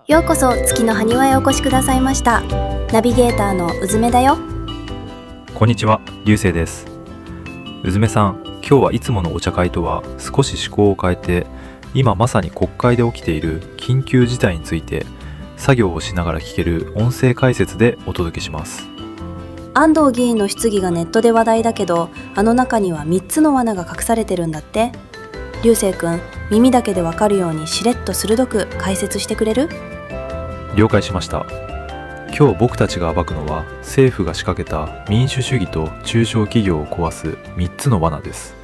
ようこそ月の埴輪へお越しくださいました。ナビゲーターのうずめだよ。こんにちは、流星です。うずめさん、今日はいつものお茶会とは少し趣向を変えて、今まさに国会で起きている緊急事態について作業をしながら聞ける音声解説でお届けします。安藤議員の質疑がネットで話題だけど、あの中には3つの罠が隠されてるんだって。流星くん、耳だけでわかるようにしれっと鋭く解説してくれる？了解しました。今日僕たちが暴くのは政府が仕掛けた民主主義と中小企業を壊す3つの罠です。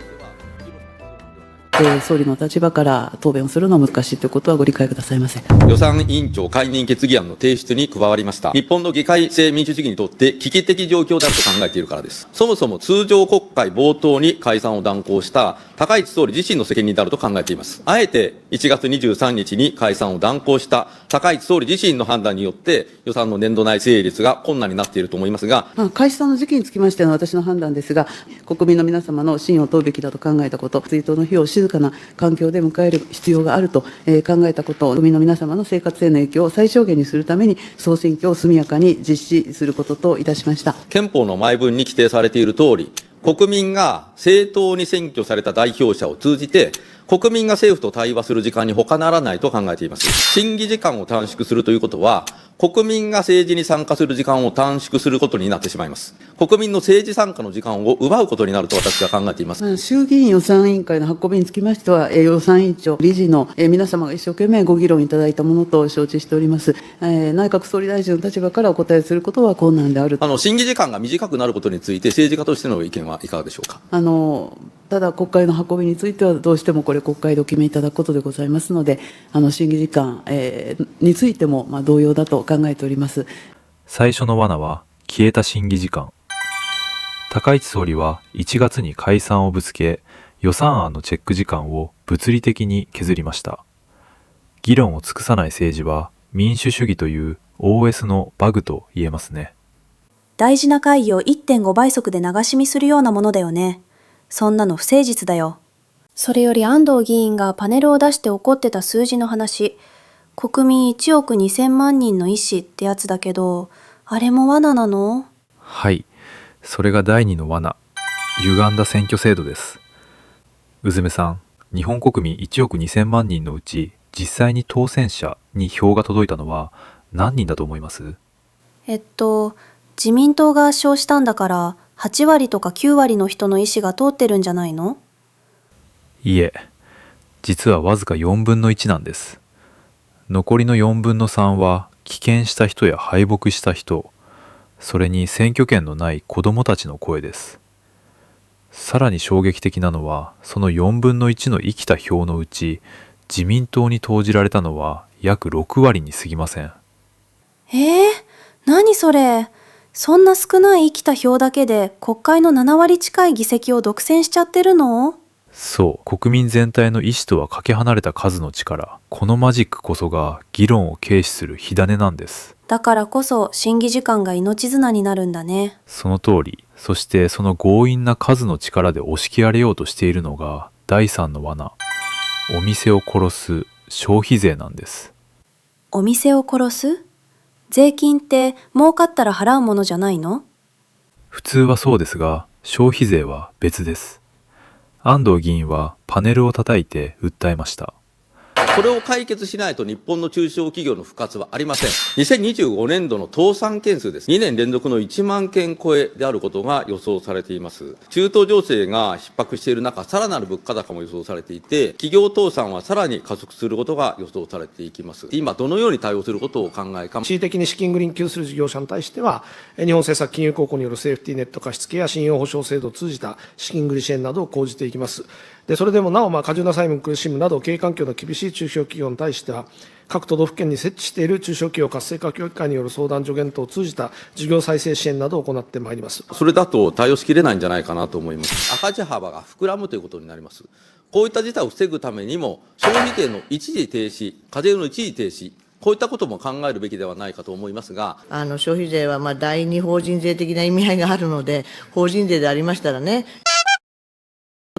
総理の立場から答弁をするのは難しいということはご理解くださいませ。予算委員長解任決議案の提出に加わりました。日本の議会制民主主義にとって危機的状況だと考えているからです。そもそも通常国会冒頭に解散を断行した高市総理自身の責任であると考えています。あえて1月23日に解散を断行した高市総理自身の判断によって予算の年度内成立が困難になっていると思いますが、解散の時期につきましては私の判断ですが、国民の皆様の信を問うべきだと考えたこと、追悼の日を静かな環境で迎える必要があると考えたこと、国民の皆様の生活への影響を最小限にするために総選挙を速やかに実施することといたしました。憲法の前文に規定されている通り、国民が正当に選挙された代表者を通じて、国民が政府と対話する時間に他ならないと考えています。審議時間を短縮するということは、国民が政治に参加する時間を短縮することになってしまいます。国民の政治参加の時間を奪うことになると私は考えています。衆議院予算委員会の発行日につきましては、予算委員長、理事の皆様が一生懸命ご議論いただいたものと承知しております。内閣総理大臣の立場からお答えすることは困難である。審議時間が短くなることについて、政治家としての意見はいかがでしょうか。ただ、国会の運びについては、どうしてもこれ、国会でお決めいただくことでございますので、審議時間、についても同様だと考えております。最初の罠は消えた審議時間。高市総理は1月に解散をぶつけ、予算案のチェック時間を物理的に削りました。議論を尽くさない政治は民主主義という OS のバグと言えますね。大事な会議を 1.5 倍速で流し見するようなものだよね。そんなの不誠実だよ。それより安藤議員がパネルを出して怒ってた数字の話、国民1億2000万人の意思ってやつだけど、あれも罠なの？はい、それが第2の罠、歪んだ選挙制度です。うずめさん、日本国民1億2000万人のうち、実際に当選者に票が届いたのは何人だと思います？自民党が圧勝したんだから、8割とか9割の人の意思が通ってるんじゃないの？いえ、実はわずか4分の1なんです。残りの4分の3は棄権した人や敗北した人、それに選挙権のない子どもたちの声です。さらに衝撃的なのは、その4分の1の生きた票のうち、自民党に投じられたのは約6割に過ぎません。何それ？そんな少ない生きた票だけで国会の7割近い議席を独占しちゃってるの？そう、国民全体の意思とはかけ離れた数の力、このマジックこそが議論を軽視する火種なんです。だからこそ審議時間が命綱になるんだね。その通り。そしてその強引な数の力で押し切られようとしているのが第3の罠、お店を殺す消費税なんです。お店を殺す？税金って儲かったら払うものじゃないの？普通はそうですが、消費税は別です。安藤議員はパネルを叩いて訴えました。これを解決しないと日本の中小企業の復活はありません。2025年度の倒産件数です。2年連続の1万件超えであることが予想されています。中東情勢が逼迫している中、さらなる物価高も予想されていて、企業倒産はさらに加速することが予想されていきます。今、どのように対応することをお考えか。恣意的に資金繰りに窮する事業者に対しては、日本政策金融公庫によるセーフティーネット貸付や信用保証制度を通じた資金繰り支援などを講じていきます。でそれでもなお、過重な債務に苦しむなど、経営環境の厳しい中小企業に対しては、各都道府県に設置している中小企業活性化協議会による相談助言等を通じた事業再生支援などを行ってまいります。それだと対応しきれないんじゃないかなと思います。赤字幅が膨らむということになります。こういった事態を防ぐためにも、消費税の一時停止、課税の一時停止、こういったことも考えるべきではないかと思いますが、消費税は第二法人税的な意味合いがあるので、法人税でありましたらね、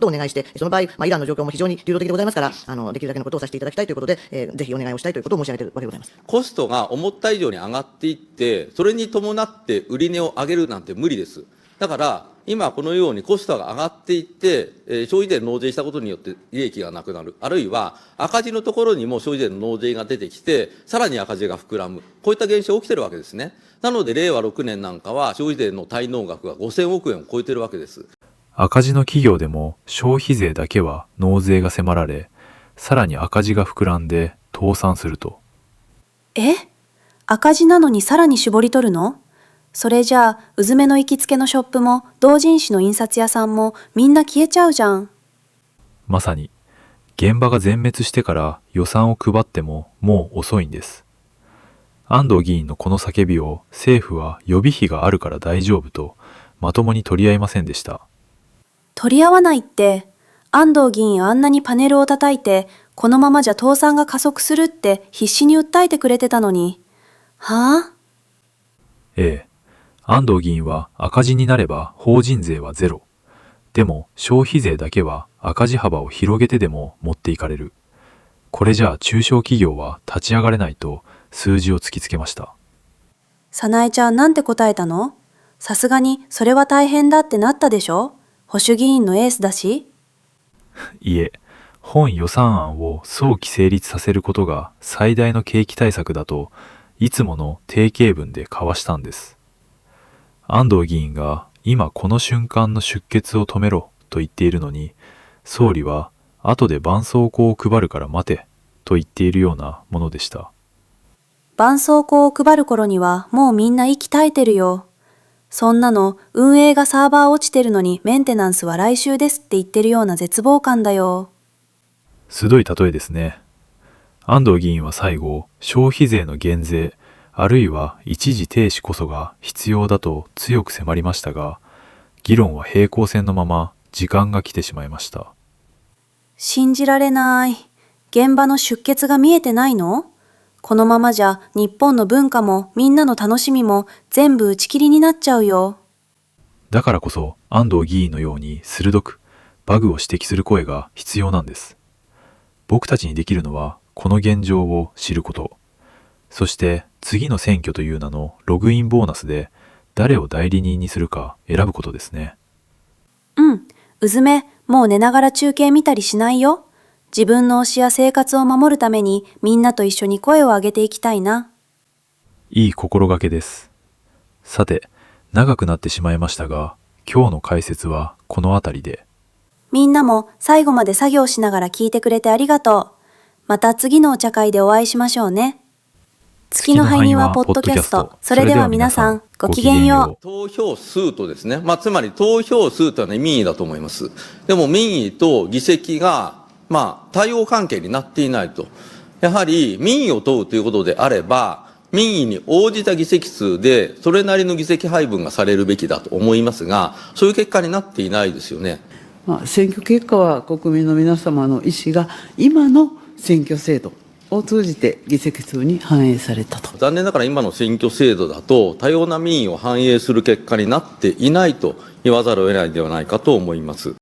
ことをお願いして、その場合、イランの状況も非常に流動的でございますから、できるだけのことをさせていただきたいということで、ぜひお願いをしたいということを申し上げているわけでございます。コストが思った以上に上がっていって、それに伴って売り値を上げるなんて無理です。だから、今このようにコストが上がっていって、消費税の納税したことによって利益がなくなる。あるいは赤字のところにも消費税の納税が出てきて、さらに赤字が膨らむ。こういった現象が起きてるわけですね。なので、令和6年なんかは消費税の滞納額が5000億円を超えてるわけです。赤字の企業でも消費税だけは納税が迫られ、さらに赤字が膨らんで倒産すると。え？赤字なのにさらに絞り取るの？それじゃあ、うずめの行きつけのショップも、同人誌の印刷屋さんも、みんな消えちゃうじゃん。まさに、現場が全滅してから予算を配ってももう遅いんです。安藤議員のこの叫びを政府は予備費があるから大丈夫とまともに取り合いませんでした。取り合わないって、安藤議員あんなにパネルを叩いて、このままじゃ倒産が加速するって必死に訴えてくれてたのに。はぁ？ええ。安藤議員は赤字になれば法人税はゼロ。でも消費税だけは赤字幅を広げてでも持っていかれる。これじゃあ中小企業は立ち上がれないと数字を突きつけました。早苗ちゃんなんて答えたの？さすがにそれは大変だってなったでしょ？保守議員のエースだし。いえ、本予算案を早期成立させることが最大の景気対策だといつもの定型文で交わしたんです。安藤議員が今この瞬間の出血を止めろと言っているのに、総理は後で絆創膏を配るから待てと言っているようなものでした。絆創膏を配る頃にはもうみんな息絶えてるよ。そんなの運営がサーバー落ちてるのにメンテナンスは来週ですって言ってるような絶望感だよ。鋭い例えですね。安藤議員は最後、消費税の減税、あるいは一時停止こそが必要だと強く迫りましたが、議論は平行線のまま時間が来てしまいました。信じられない。現場の出血が見えてないの？このままじゃ日本の文化もみんなの楽しみも全部打ち切りになっちゃうよ。だからこそ安藤議員のように鋭くバグを指摘する声が必要なんです。僕たちにできるのはこの現状を知ること。そして次の選挙という名のログインボーナスで誰を代理人にするか選ぶことですね。うん、うずめ、もう寝ながら中継見たりしないよ。自分の推しや生活を守るためにみんなと一緒に声を上げていきたいな。いい心がけです。さて、長くなってしまいましたが、今日の解説はこのあたりで。みんなも最後まで作業しながら聞いてくれてありがとう。また次のお茶会でお会いしましょうね。月の灰にはポッドキャスト。それでは皆さん、ごきげんよう。投票数とですね、つまり投票数というのは民意だと思います。でも民意と議席が、対応関係になっていないと。やはり民意を問うということであれば、民意に応じた議席数で、それなりの議席配分がされるべきだと思いますが、そういう結果になっていないですよね。選挙結果は国民の皆様の意思が今の選挙制度を通じて議席数に反映されたと。残念ながら今の選挙制度だと、多様な民意を反映する結果になっていないと言わざるを得ないのではないかと思います。